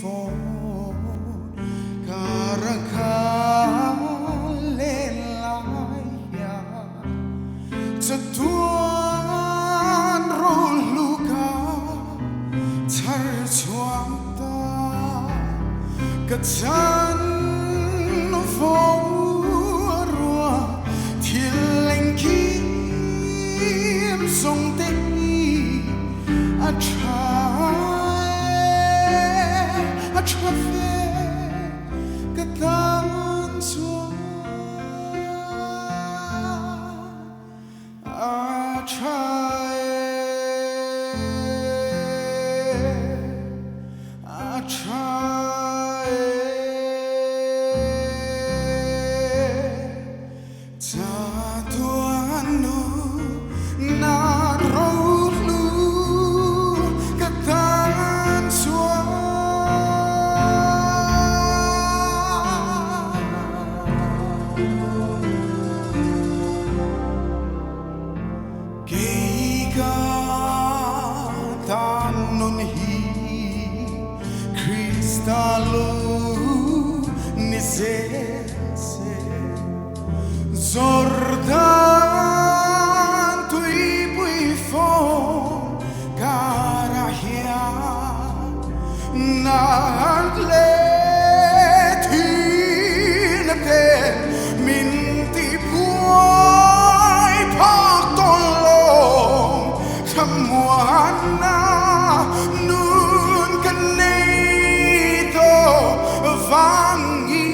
phone Karakhalelaya Tatuan roluka Tarchuakta Katan Vorua Tilengkim Song Teki I try Katan Sua I try Tatuanu narolu katan sua Keiga tanun hi Kristalu nisese Zordan tui pui fon karahia Nagletinate minti puai patolong Kamuana nun kanito vangi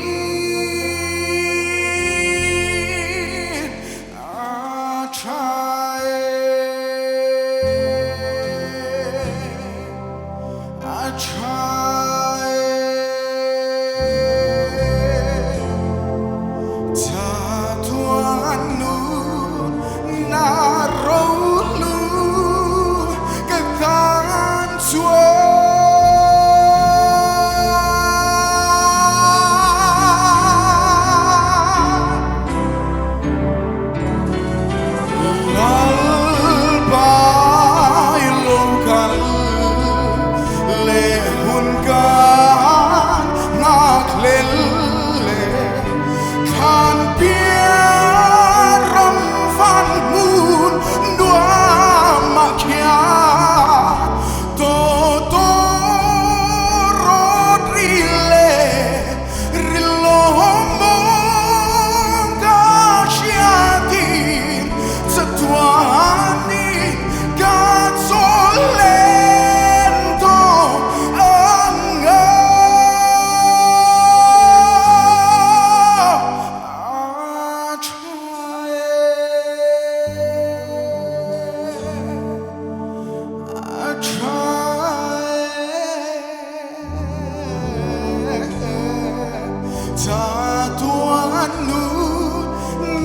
Tatuanu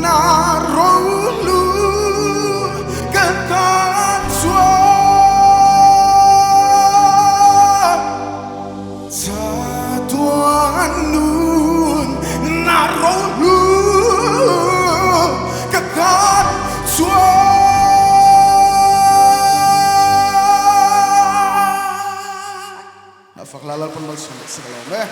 narolu katan sua Tatuanu narolu katan sua Afak lalal pun mal sulit segala